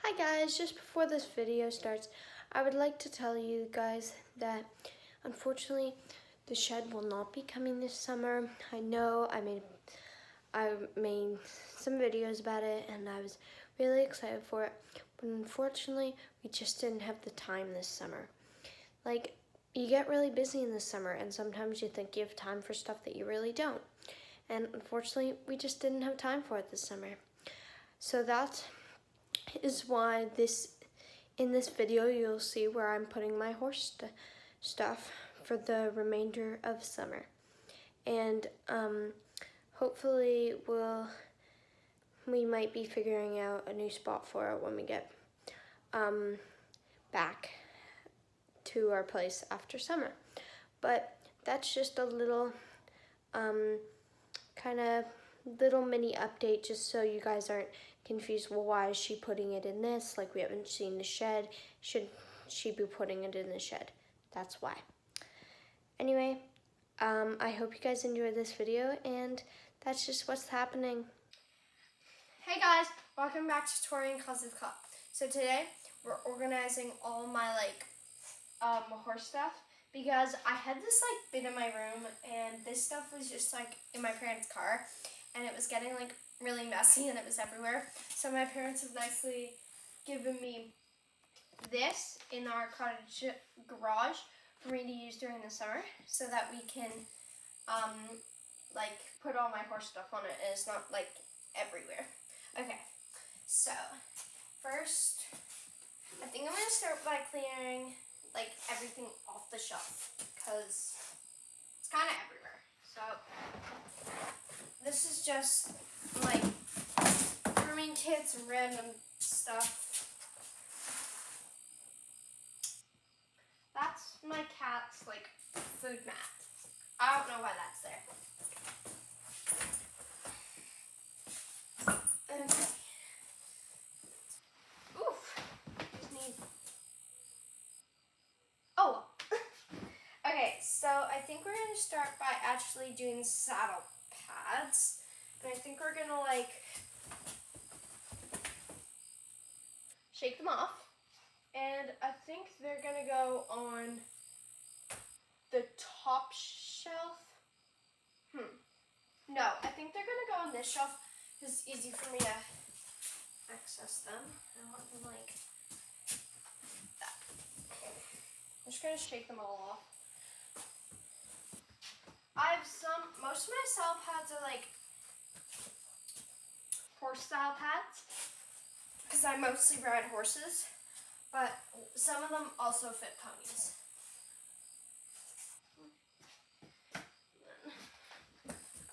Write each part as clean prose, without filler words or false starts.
Hi guys, just before this video starts, I would like to tell you guys that unfortunately the shed will not be coming this summer. I know I made some videos about it and I was really excited for it, but unfortunately we just didn't have the time this summer. Like, you get really busy in the summer and sometimes you think you have time for stuff that you really don't. And unfortunately we just didn't have time for it this summer. So that is why in this video you'll see where I'm putting my horse stuff for the remainder of summer, and hopefully we might be figuring out a new spot for it when we get back to our place after summer. But that's just a little kind of little mini update, just so you guys aren't confused. Well, why is she putting it in this? Like, we haven't seen the shed. Should she be putting it in the shed? That's why. Anyway, I hope you guys enjoyed this video, and that's just what's happening. Hey guys, welcome back to Tori and Cosmic Cup. So today we're organizing all my horse stuff, because I had this bin in my room and this stuff was just in my parents' car and it was getting really messy and it was everywhere. So my parents have nicely given me this in our cottage garage for me to use during the summer, so that we can put all my horse stuff on it and it's not everywhere. Okay, so first I think I'm gonna start by clearing everything off the shelf, because it's kind of everywhere. So this is just grooming kits and random stuff. That's my cat's food mat. I don't know why that's there. Okay. Oof. Just need. Oh. Okay, so I think we're gonna start by actually doing saddle pads, and I think we're gonna shake them off, and I think they're gonna go on the top shelf. No, I think they're gonna go on this shelf because it's easy for me to access them. I want them that. I'm just gonna shake them all off. Most of my saddle pads are horse style pads, because I mostly ride horses, but some of them also fit ponies.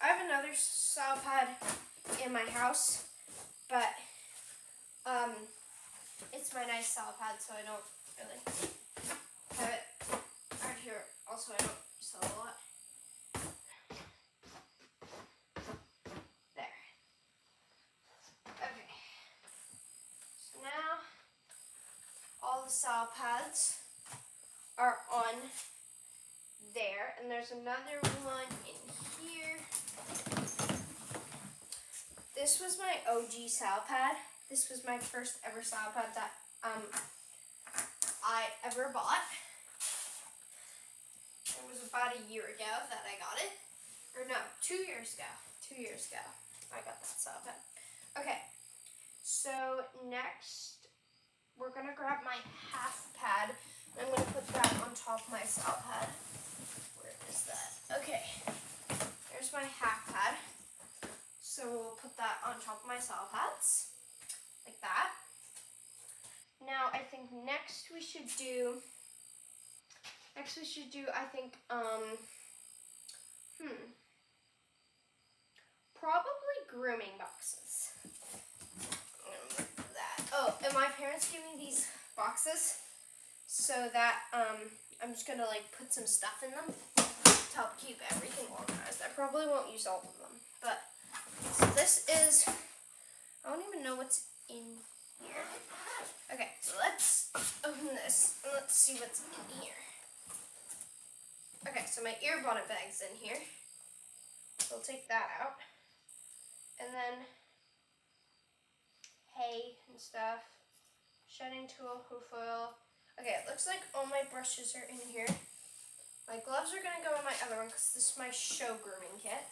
I have another saddle pad in my house, but it's my nice saddle pad, so I don't really have it out here. Also, I don't sell a lot. There. Okay. So now all the saddle pads are on there, and there's another one in here. This was my OG saddle pad. This was my first ever saddle pad that I ever bought. It was about a year ago that I got it. Or no, 2 years ago. 2 years ago I got that saddle pad. Okay, so next we're gonna grab my half pad, and I'm gonna put that on top of my saddle pad. Where is that? Okay, there's my half pad. So we'll put that on top of my saddle pads, like that. Now I think next we should do, I think, probably grooming boxes. That. Oh, and my parents gave me these boxes so that I'm just gonna put some stuff in them to help keep everything organized. I probably won't use all of them, but so this is, I don't even know what's in here. Okay, so let's open this and let's see what's in here. Okay, so my ear bonnet bag's in here. So we'll take that out. And then hay and stuff. shedding tool, hoof oil. Okay, it looks like all my brushes are in here. My gloves are gonna go in my other one because this is my show grooming kit.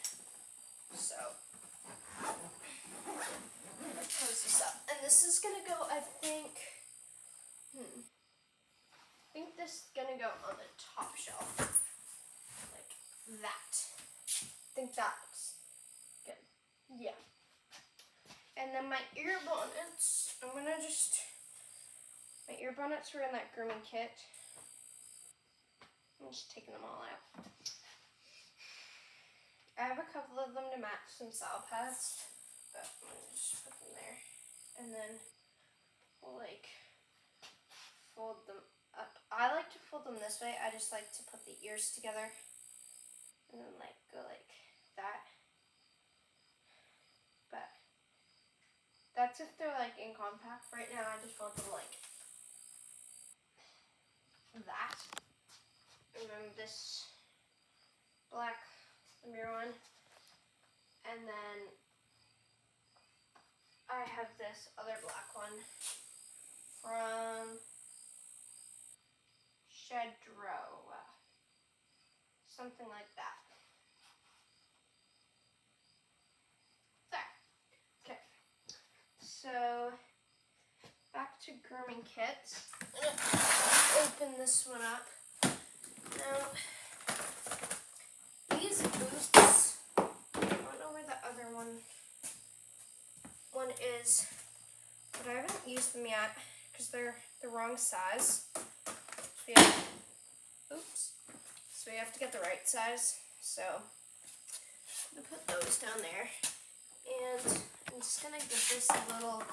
So, let's close this up. And this is gonna go, I think this is gonna go on the top shelf. Like that. I think that looks good. Yeah. And then my ear bonnets, my ear bonnets were in that grooming kit. I'm just taking them all out. I have a couple of them to match some saddle pads, but I'm gonna just put them there. And then we'll like fold them up. I like to fold them this way. I just like to put the ears together and then like go like that. But that's if they're like in compact. Right now I just want them like that. And then this black mirror one. And then I have this other black one from Shedro. Something like that. There. Okay. So back to grooming kits. I'm gonna open this one up. Now these boots, I don't know where the other one is, but I haven't used them yet because they're the wrong size. So we have to get the right size. So I'm gonna put those down there, and I'm just gonna give this a little.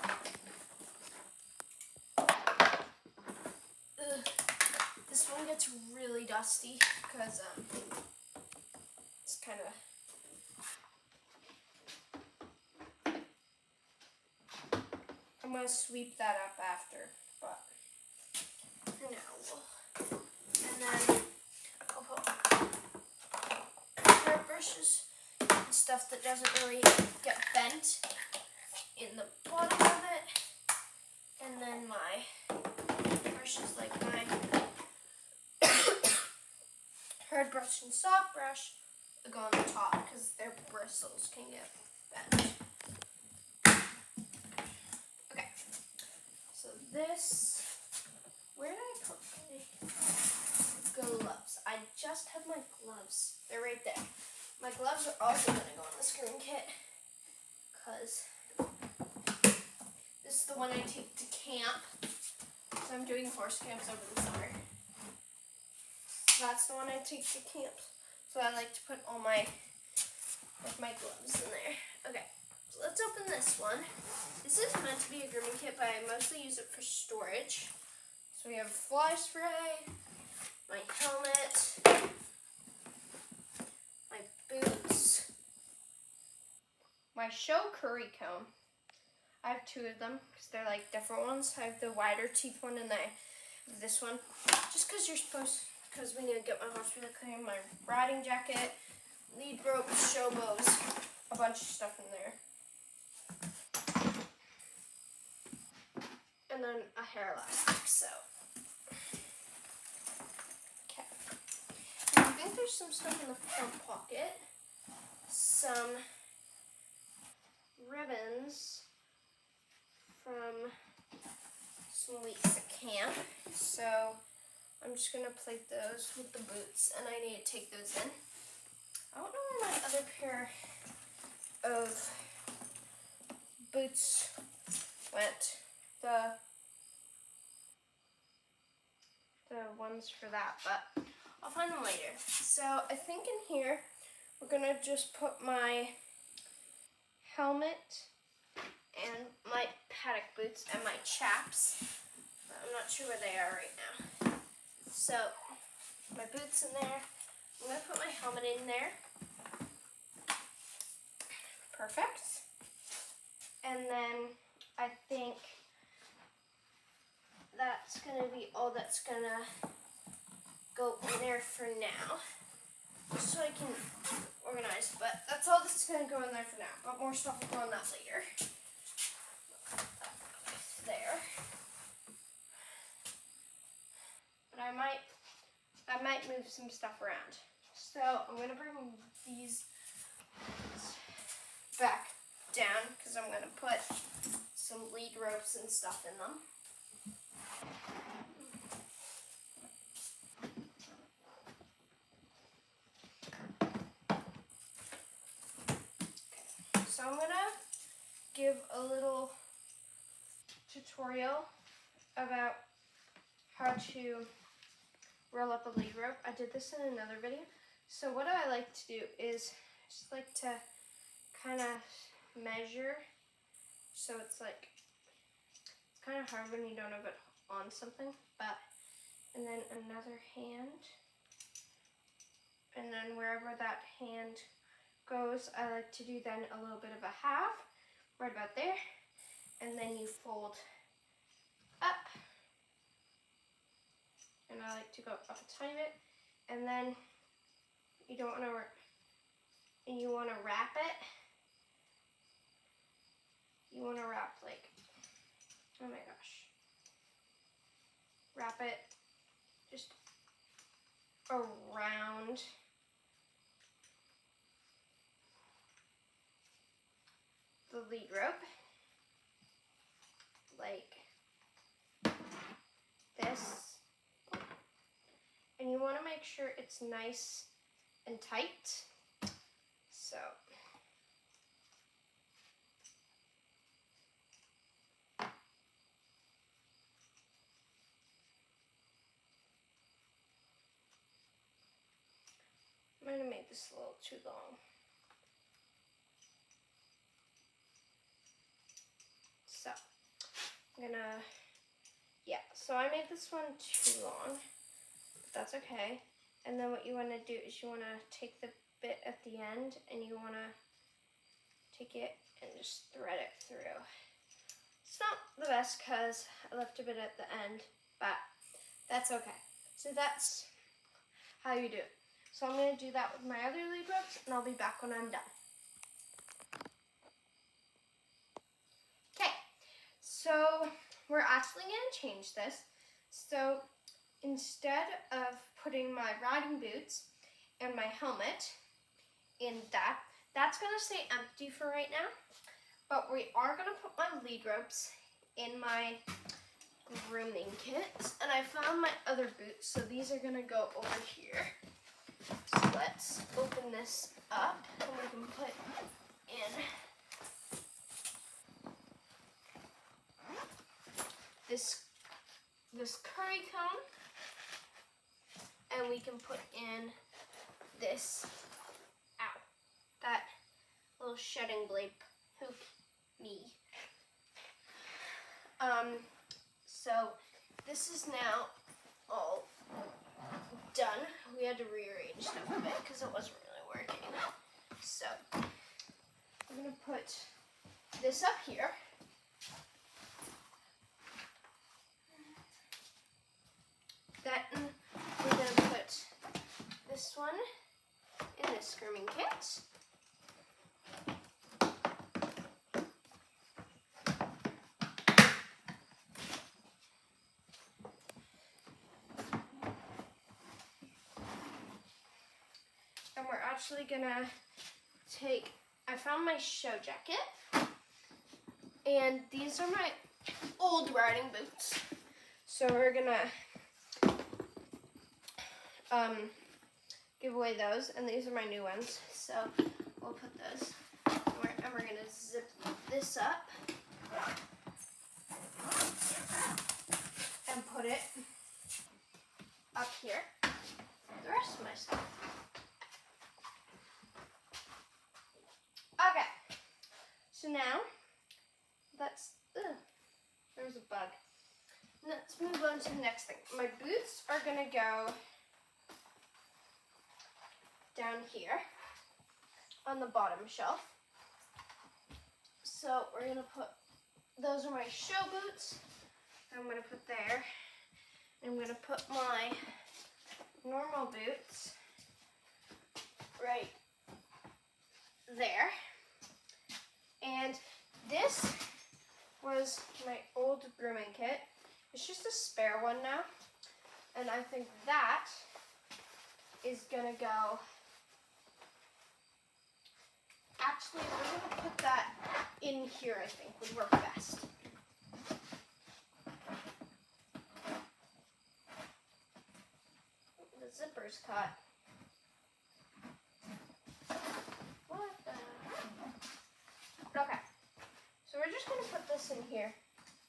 This one gets really dusty because it's kind of. I'm gonna sweep that up after, but for now, and then I'll put hairbrushes and stuff that doesn't really get bent in the bottom of it, and then my brushes like my hard brush and soft brush go on the top because their bristles can get bent. This, where did I put my gloves? I just have my gloves. They're right there. My gloves are also going to go on the screen kit because this is the one I take to camp. So I'm doing horse camps over the summer. So that's the one I take to camp. So I like to put all my gloves in there. Okay. So let's open this one. This is meant to be a grooming kit, but I mostly use it for storage. So we have fly spray, my helmet, my boots, my show curry comb. I have two of them because they're like different ones. I have the wider teeth one and this one. Just because we need to get my hospital cream, my riding jacket, lead rope, show bows, a bunch of stuff in there. And then a hair elastic, so. Okay. And I think there's some stuff in the front pocket. Some ribbons from some weeks at camp. So I'm just gonna plate those with the boots, and I need to take those in. I don't know where my other pair of boots went. The ones for that, but I'll find them later. So I think in here we're gonna just put my helmet and my paddock boots and my chaps. But I'm not sure where they are right now. So my boots in there. I'm gonna put my helmet in there. Perfect. And then I think that's gonna be all that's gonna go in there for now. Just so I can organize, but that's all that's gonna go in there for now. But more stuff will go on that later. There. might move some stuff around. So I'm gonna bring these back down because I'm gonna put some lead ropes and stuff in them. Okay. So I'm gonna give a little tutorial about how to roll up a lead rope. I did this in another video. So what I like to do is just like to kind of measure. So it's like, it's kind of hard when you don't have it on something, but, and then another hand. And then wherever that hand goes, I like to do then a little bit of a half, right about there. And then you fold up. And I like to go up a tiny bit. And then you don't want to, you want to wrap it. You want to wrap like, oh my gosh. Wrap it just around the lead rope, like this. And you want to make sure it's nice and tight. So I might have made this a little too long. So I'm gonna, yeah, so I made this one too long, but that's okay. And then what you want to do is you want to take the bit at the end and you want to take it and just thread it through. It's not the best because I left a bit at the end, but that's okay. So that's how you do it. So I'm going to do that with my other lead ropes, and I'll be back when I'm done. Okay, so we're actually going to change this. So instead of putting my riding boots and my helmet in that, that's going to stay empty for right now. But we are going to put my lead ropes in my grooming kit. And I found my other boots, so these are going to go over here. So let's open this up and we can put in this curry comb, and we can put in this, ow, that little shedding blade poke me. So this is now all done. We had to rearrange stuff a bit because it wasn't really working. So I'm gonna put this up here. Then we're gonna put this one in this grooming kit. And we're actually gonna take, I found my show jacket, and these are my old riding boots. So we're gonna give away those, and these are my new ones. So we'll put those, and we're gonna zip this up and put it up here. The rest of my stuff. Okay, so now that's, there's a bug. Let's move on to the next thing. My boots are gonna go down here on the bottom shelf. So we're gonna put, those are my show boots. I'm gonna put there. I'm gonna put my normal boots right there. And this was my old grooming kit. It's just a spare one now. And I think that is gonna go. Actually, we're gonna put that in here, I think would work best. The zipper's cut. What the? Okay, so we're just gonna put this in here.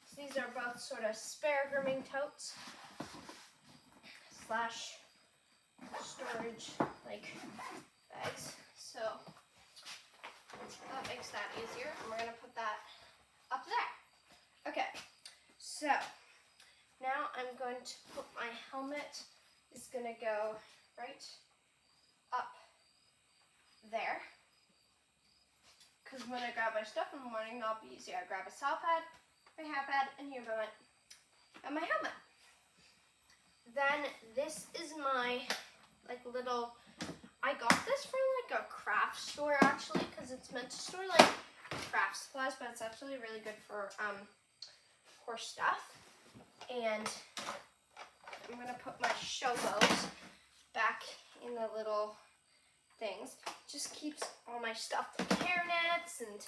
So these are both sort of spare grooming totes slash storage like bags. So that makes that easier. And we're gonna put that up there. Okay, so now I'm going to put my helmet is gonna go right up there. Because when I grab my stuff in the morning, that'll be easy. I grab a saw pad, my hat pad, and here and my helmet. Then this is my like little. I got this from like a craft store actually, because it's meant to store like craft supplies, but it's actually really good for horse stuff. And I'm gonna put my show bows back in the little things. Just keeps all my stuff, like hair nets and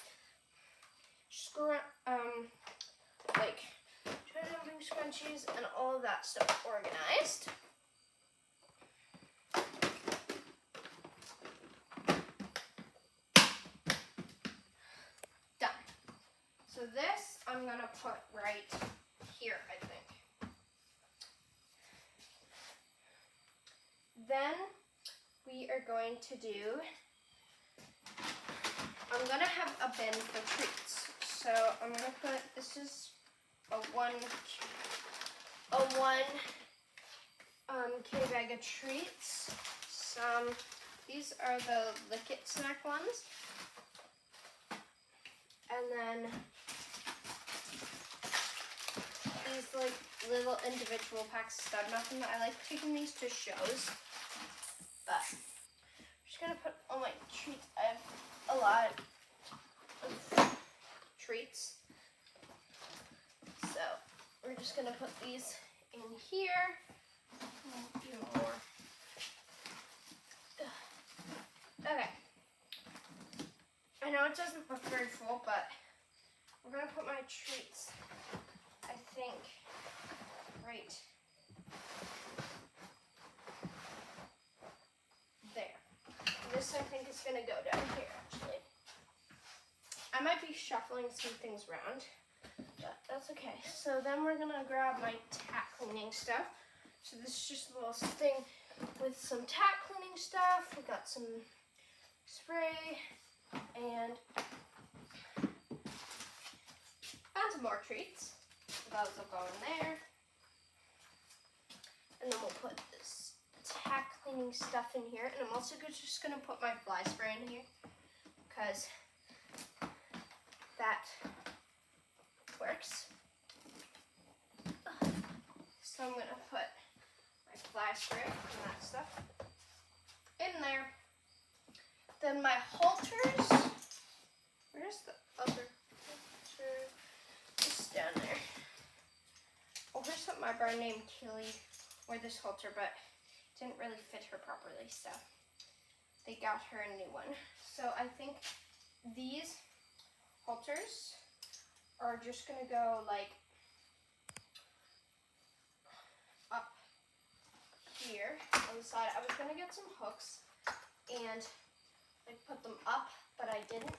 like treasure jumping scrunchies and all of that stuff organized. Done. So this I'm gonna put right here, I think. Then we are going to do, I'm gonna have a bin for treats. So I'm gonna put, this is a one K bag of treats. These are the Lick It snack ones. And then these like little individual packs of stud muffin. I like taking these to shows. But I'm just gonna put all my treats. I have a lot of treats. So we're just gonna put these in here. A few more. Okay. I know it doesn't look very full, but we're gonna put my treats, I think, right there. This I think is gonna go down here actually. I might be shuffling some things around, but that's okay. So then we're gonna grab my tack cleaning stuff. So this is just a little thing with some tack cleaning stuff. We got some spray and some more treats. So those will go in there. And then we'll put this tack cleaning stuff in here. And I'm also just gonna put my fly spray in here because that works. So I'm gonna put my fly spray and that stuff in there. Then my halters. Where's the other halter? Just down there. Well, here's what my brand named Keely wore this halter, but it didn't really fit her properly, so they got her a new one. So I think these halters are just gonna go like up here on the side. I was gonna get some hooks and like put them up, but I didn't.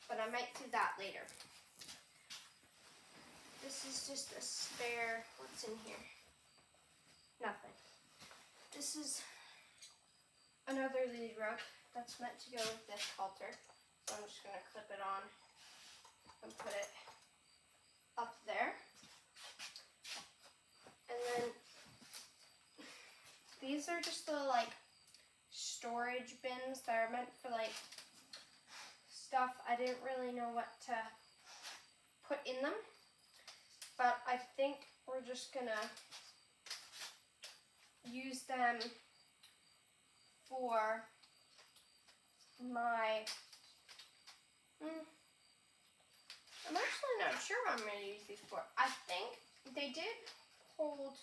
But I might do that later. This is just a spare, what's in here? Nothing. This is another lead rope that's meant to go with this halter. So I'm just gonna clip it on and put it up there. And then these are just the like storage bins that are meant for like stuff. I didn't really know what to put in them, but I think we're just gonna use them for my I'm actually not sure what I'm going to use these for. I think they did hold,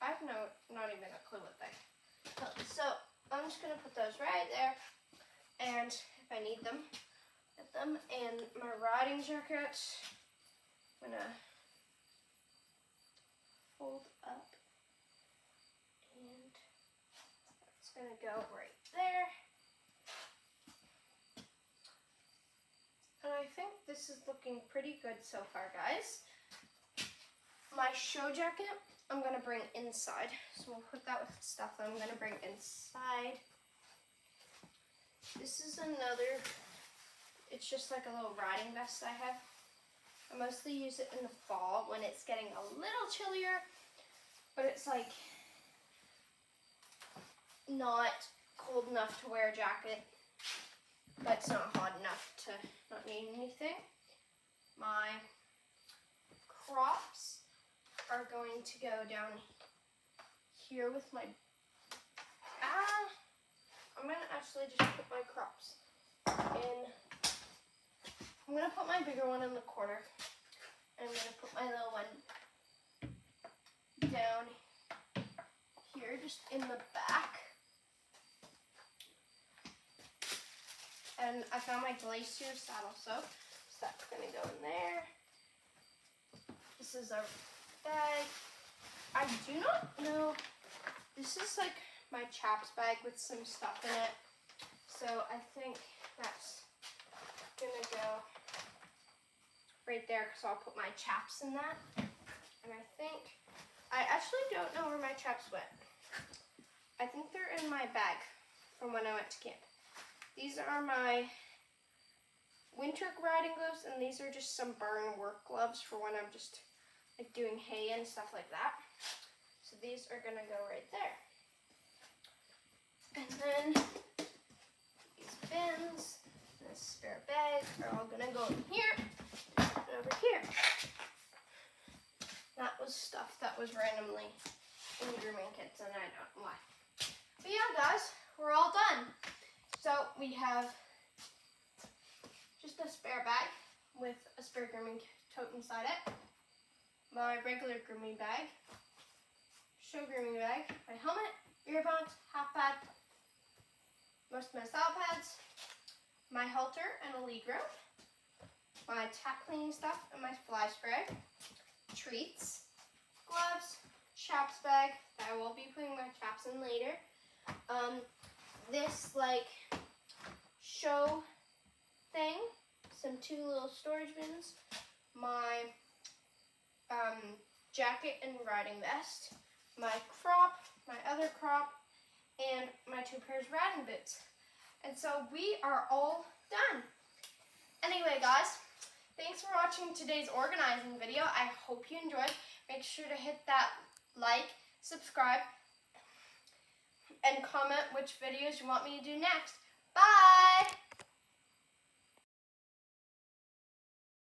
I have not even a clue what they, So I'm just gonna put those right there, and if I need them, get them. And my riding jacket, I'm gonna fold up, and it's gonna go right there. And I think this is looking pretty good so far, guys. My show jacket, I'm gonna bring inside. So we'll put that with stuff that I'm gonna bring inside. This is another, it's just like a little riding vest I have. I mostly use it in the fall when it's getting a little chillier, but it's like not cold enough to wear a jacket, but it's not hot enough to not need anything. My crops are going to go down here with my, I'm gonna actually just put my crops in. I'm gonna put my bigger one in the corner, and I'm gonna put my little one down here, just in the back. And I found my Glacier saddle soap, so that's gonna go in there. This is our bag. I do not know, this is like my chaps bag with some stuff in it. So I think that's gonna go right there, because I'll put my chaps in that. And I actually don't know where my chaps went. I think they're in my bag from when I went to camp. These are my winter riding gloves, and these are just some burn work gloves for when I'm just like doing hay and stuff like that. So these are gonna go right there. And then these bins, and this spare bag are all gonna go in here and over here. That was stuff that was randomly in grooming kits, and I don't know why. But yeah, guys, we're all done. So we have just a spare bag with a spare grooming tote inside it, my regular grooming bag, show grooming bag, my helmet, earbuds, half pad, most of my saddle pads, my halter and a lead rope, my tack cleaning stuff and my fly spray, treats, gloves, chaps bag that I will be putting my chaps in later, this like show thing, some 2 little storage bins, my jacket and riding vest, my crop, my other crop, and my 2 pairs of riding boots. And so we are all done. Anyway, guys, thanks for watching today's organizing video. I hope you enjoyed. Make sure to hit that like, subscribe, and comment which videos you want me to do next. Bye!